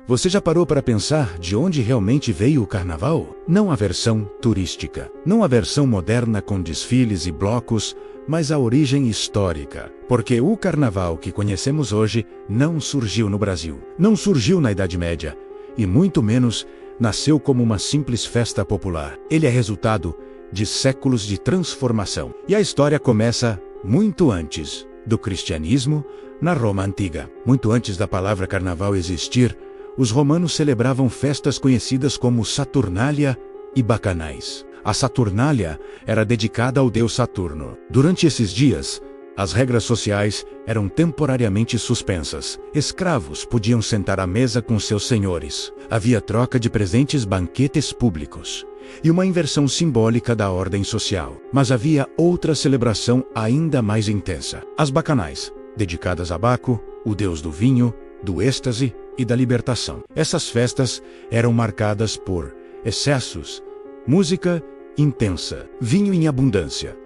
Você já parou para pensar de onde realmente veio o carnaval? Não a versão turística, não a versão moderna com desfiles e blocos, mas a origem histórica. Porque o carnaval que conhecemos hoje não surgiu no Brasil, não surgiu na Idade Média, e muito menos nasceu como uma simples festa popular. Ele é resultado de séculos de transformação. E a história começa muito antes do cristianismo na Roma Antiga. Muito antes da palavra carnaval existir, os romanos celebravam festas conhecidas como Saturnália e Bacanais. A Saturnália era dedicada ao deus Saturno. Durante esses dias, as regras sociais eram temporariamente suspensas. Escravos podiam sentar à mesa com seus senhores. Havia troca de presentes, banquetes públicos e uma inversão simbólica da ordem social. Mas havia outra celebração ainda mais intensa. As Bacanais, dedicadas a Baco, o deus do vinho, do êxtase e da libertação. Essas festas eram marcadas por excessos, música intensa, vinho em abundância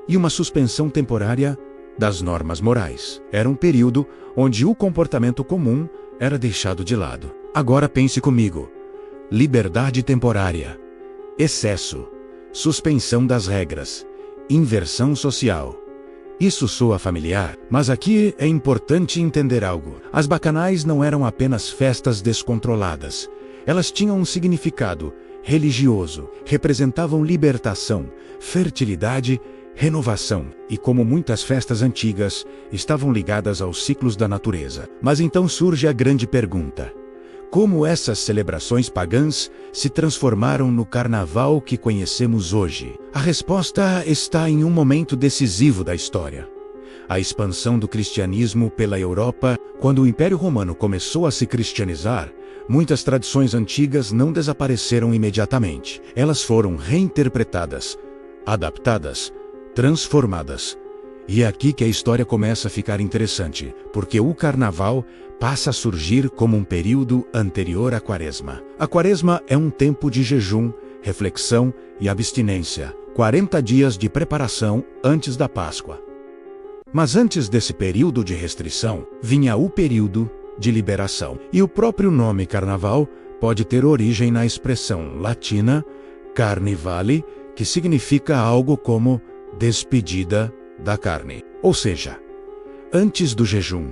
e uma suspensão temporária das normas morais. Era um período onde o comportamento comum era deixado de lado. Agora pense comigo: liberdade temporária, excesso, suspensão das regras, inversão social. Isso soa familiar, mas aqui é importante entender algo. As bacanais não eram apenas festas descontroladas. Elas tinham um significado religioso, representavam libertação, fertilidade, renovação, e como muitas festas antigas, estavam ligadas aos ciclos da natureza. Mas então surge a grande pergunta: como essas celebrações pagãs se transformaram no carnaval que conhecemos hoje? A resposta está em um momento decisivo da história. A expansão do cristianismo pela Europa. Quando o Império Romano começou a se cristianizar, muitas tradições antigas não desapareceram imediatamente. Elas foram reinterpretadas, adaptadas, transformadas. E é aqui que a história começa a ficar interessante, porque o carnaval passa a surgir como um período anterior à Quaresma. A Quaresma é um tempo de jejum, reflexão e abstinência, 40 dias de preparação antes da Páscoa. Mas antes desse período de restrição, vinha o período de liberação. E o próprio nome carnaval pode ter origem na expressão latina carnivale, que significa algo como despedida da carne. Ou seja, antes do jejum,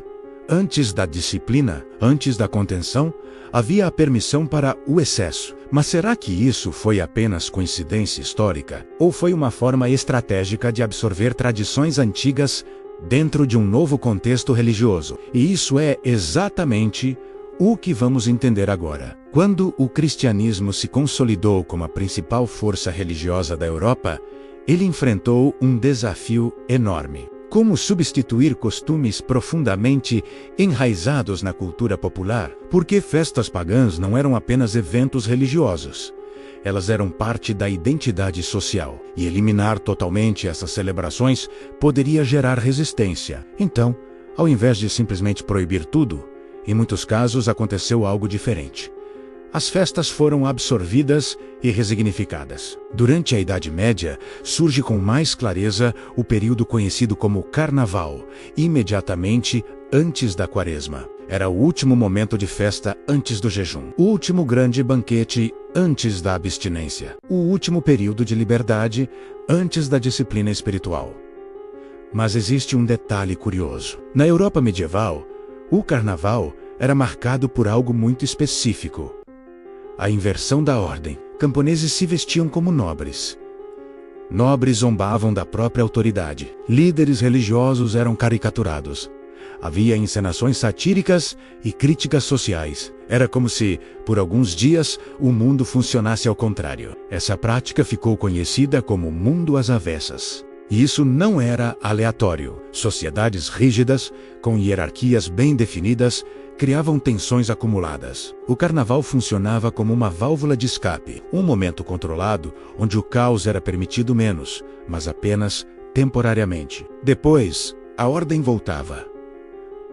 antes da disciplina, antes da contenção, havia a permissão para o excesso. Mas será que isso foi apenas coincidência histórica? Ou foi uma forma estratégica de absorver tradições antigas dentro de um novo contexto religioso? E isso é exatamente o que vamos entender agora. Quando o cristianismo se consolidou como a principal força religiosa da Europa, ele enfrentou um desafio enorme. Como substituir costumes profundamente enraizados na cultura popular? Porque festas pagãs não eram apenas eventos religiosos. Elas eram parte da identidade social. E eliminar totalmente essas celebrações poderia gerar resistência. Então, ao invés de simplesmente proibir tudo, em muitos casos aconteceu algo diferente. As festas foram absorvidas e resignificadas. Durante a Idade Média, surge com mais clareza o período conhecido como Carnaval, imediatamente antes da Quaresma. Era o último momento de festa antes do jejum, o último grande banquete antes da abstinência, o último período de liberdade antes da disciplina espiritual. Mas existe um detalhe curioso. Na Europa medieval, o Carnaval era marcado por algo muito específico: a inversão da ordem. Camponeses se vestiam como nobres. Nobres zombavam da própria autoridade. Líderes religiosos eram caricaturados. Havia encenações satíricas e críticas sociais. Era como se, por alguns dias, o mundo funcionasse ao contrário. Essa prática ficou conhecida como mundo às avessas. E isso não era aleatório. Sociedades rígidas, com hierarquias bem definidas, criavam tensões acumuladas. O carnaval funcionava como uma válvula de escape, um momento controlado onde o caos era permitido menos, mas apenas temporariamente. Depois, a ordem voltava.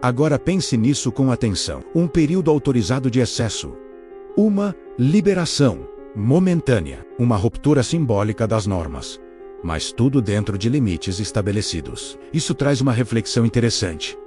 Agora pense nisso com atenção. Um período autorizado de excesso. Uma liberação momentânea. Uma ruptura simbólica das normas. Mas tudo dentro de limites estabelecidos. Isso traz uma reflexão interessante.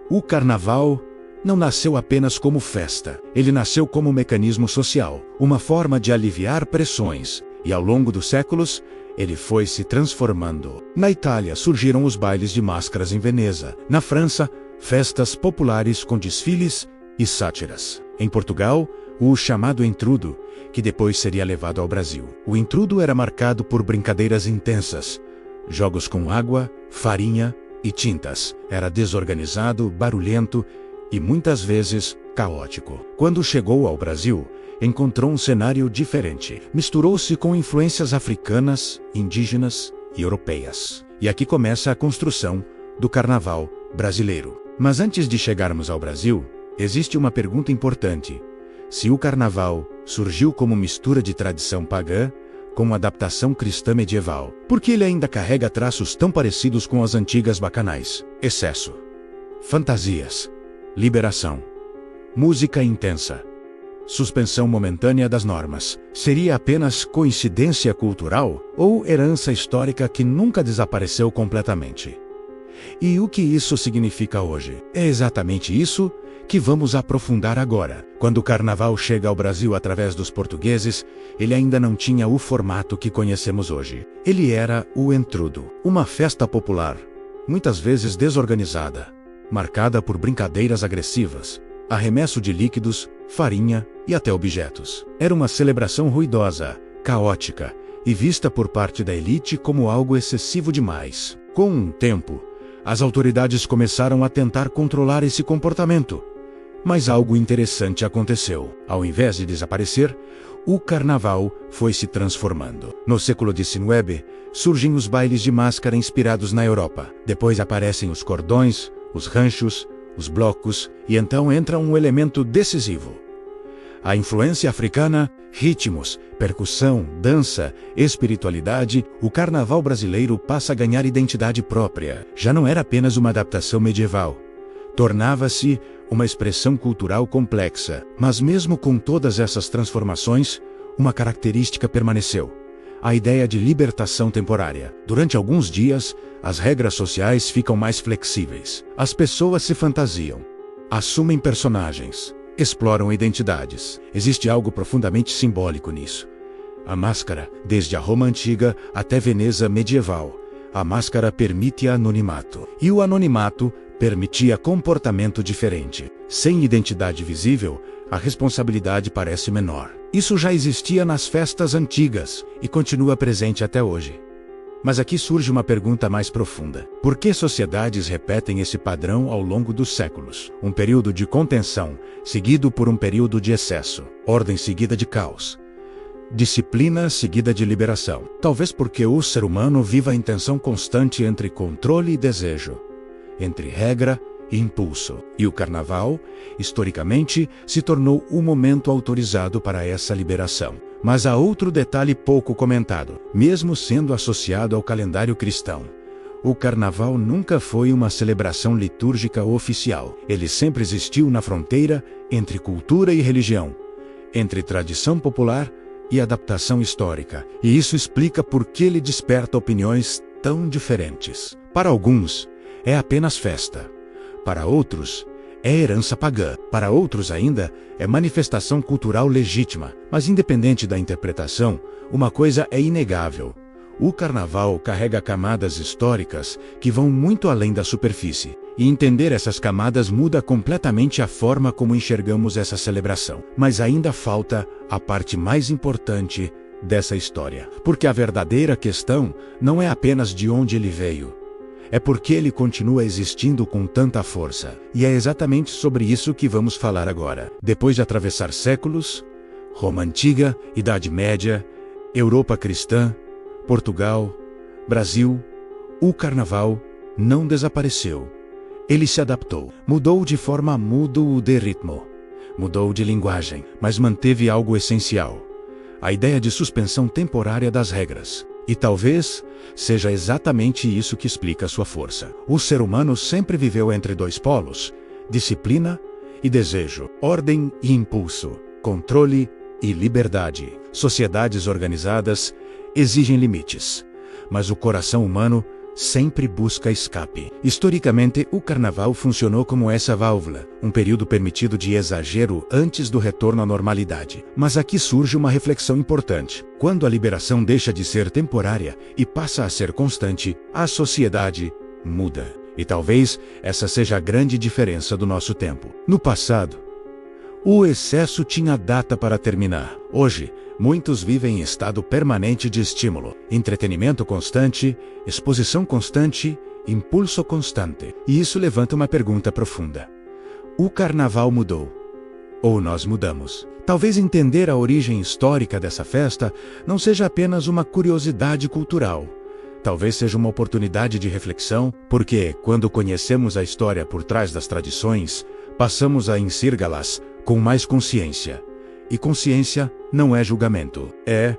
O carnaval não nasceu apenas como festa. Ele nasceu como mecanismo social, uma forma de aliviar pressões, e ao longo dos séculos, ele foi se transformando. Na Itália surgiram os bailes de máscaras em Veneza. Na França, festas populares com desfiles e sátiras. Em Portugal, o chamado entrudo, que depois seria levado ao Brasil. O entrudo era marcado por brincadeiras intensas, jogos com água, farinha e tintas. Era desorganizado, barulhento e muitas vezes caótico. Quando chegou ao Brasil, encontrou um cenário diferente. Misturou-se com influências africanas, indígenas e europeias. E aqui começa a construção do carnaval brasileiro. Mas antes de chegarmos ao Brasil, existe uma pergunta importante. Se o carnaval surgiu como mistura de tradição pagã com adaptação cristã medieval, por que ele ainda carrega traços tão parecidos com as antigas bacanais? Excesso, fantasias, liberação, música intensa, suspensão momentânea das normas. Seria apenas coincidência cultural ou herança histórica que nunca desapareceu completamente? E o que isso significa hoje? É exatamente isso que vamos aprofundar agora. Quando o carnaval chega ao Brasil através dos portugueses, ele ainda não tinha o formato que conhecemos hoje. Ele era o entrudo, uma festa popular, muitas vezes desorganizada, marcada por brincadeiras agressivas, arremesso de líquidos, farinha e até objetos. Era uma celebração ruidosa, caótica e vista por parte da elite como algo excessivo demais. Com o tempo, as autoridades começaram a tentar controlar esse comportamento. Mas algo interessante aconteceu. Ao invés de desaparecer, o carnaval foi se transformando. No século XIX, surgem os bailes de máscara inspirados na Europa. Depois aparecem os cordões, os ranchos, os blocos, e então entra um elemento decisivo. A influência africana, ritmos, percussão, dança, espiritualidade, o carnaval brasileiro passa a ganhar identidade própria. Já não era apenas uma adaptação medieval. Tornava-se uma expressão cultural complexa. Mas mesmo com todas essas transformações, uma característica permaneceu: a ideia de libertação temporária. Durante alguns dias, as regras sociais ficam mais flexíveis. As pessoas se fantasiam, assumem personagens, exploram identidades. Existe algo profundamente simbólico nisso. A máscara, desde a Roma antiga até Veneza medieval, a máscara permite anonimato. E o anonimato permitia comportamento diferente. Sem identidade visível, a responsabilidade parece menor. Isso já existia nas festas antigas e continua presente até hoje. Mas aqui surge uma pergunta mais profunda. Por que sociedades repetem esse padrão ao longo dos séculos? Um período de contenção, seguido por um período de excesso. Ordem seguida de caos. Disciplina seguida de liberação. Talvez porque o ser humano viva em tensão constante entre controle e desejo, entre regra e impulso. E o carnaval, historicamente, se tornou o momento autorizado para essa liberação. Mas há outro detalhe pouco comentado. Mesmo sendo associado ao calendário cristão, o carnaval nunca foi uma celebração litúrgica oficial. Ele sempre existiu na fronteira entre cultura e religião, entre tradição popular e adaptação histórica. E isso explica por que ele desperta opiniões tão diferentes. Para alguns, é apenas festa. Para outros, é herança pagã. Para outros ainda, é manifestação cultural legítima. Mas independente da interpretação, uma coisa é inegável: o carnaval carrega camadas históricas que vão muito além da superfície. E entender essas camadas muda completamente a forma como enxergamos essa celebração. Mas ainda falta a parte mais importante dessa história. Porque a verdadeira questão não é apenas de onde ele veio. É porque ele continua existindo com tanta força. E é exatamente sobre isso que vamos falar agora. Depois de atravessar séculos, Roma Antiga, Idade Média, Europa cristã, Portugal, Brasil, o carnaval não desapareceu. Ele se adaptou. Mudou de forma, mudou de ritmo. Mudou de linguagem, mas manteve algo essencial: a ideia de suspensão temporária das regras. E talvez seja exatamente isso que explica sua força. O ser humano sempre viveu entre dois polos: disciplina e desejo, ordem e impulso, controle e liberdade. Sociedades organizadas exigem limites, mas o coração humano sempre busca escape. Historicamente, o carnaval funcionou como essa válvula, um período permitido de exagero antes do retorno à normalidade. Mas aqui surge uma reflexão importante. Quando a liberação deixa de ser temporária e passa a ser constante, a sociedade muda. E talvez essa seja a grande diferença do nosso tempo. No passado, o excesso tinha data para terminar. Hoje, muitos vivem em estado permanente de estímulo, entretenimento constante, exposição constante, impulso constante. E isso levanta uma pergunta profunda. O carnaval mudou? Ou nós mudamos? Talvez entender a origem histórica dessa festa não seja apenas uma curiosidade cultural. Talvez seja uma oportunidade de reflexão, porque, quando conhecemos a história por trás das tradições, passamos a inseri-las com mais consciência. E consciência não é julgamento, é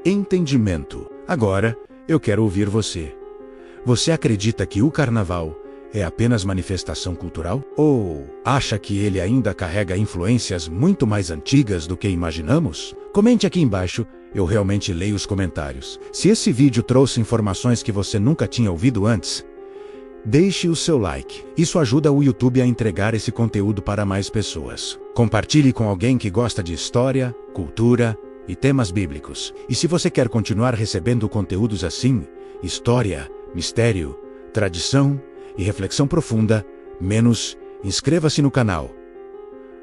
entendimento. Agora, eu quero ouvir você. Você acredita que o carnaval é apenas manifestação cultural? Ou acha que ele ainda carrega influências muito mais antigas do que imaginamos? Comente aqui embaixo, eu realmente leio os comentários. Se esse vídeo trouxe informações que você nunca tinha ouvido antes, deixe o seu like. Isso ajuda o YouTube a entregar esse conteúdo para mais pessoas. Compartilhe com alguém que gosta de história, cultura e temas bíblicos. E se você quer continuar recebendo conteúdos assim, história, mistério, tradição e reflexão profunda, inscreva-se no canal.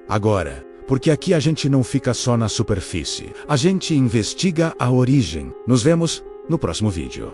Agora, porque aqui a gente não fica só na superfície. A gente investiga a origem. Nos vemos no próximo vídeo.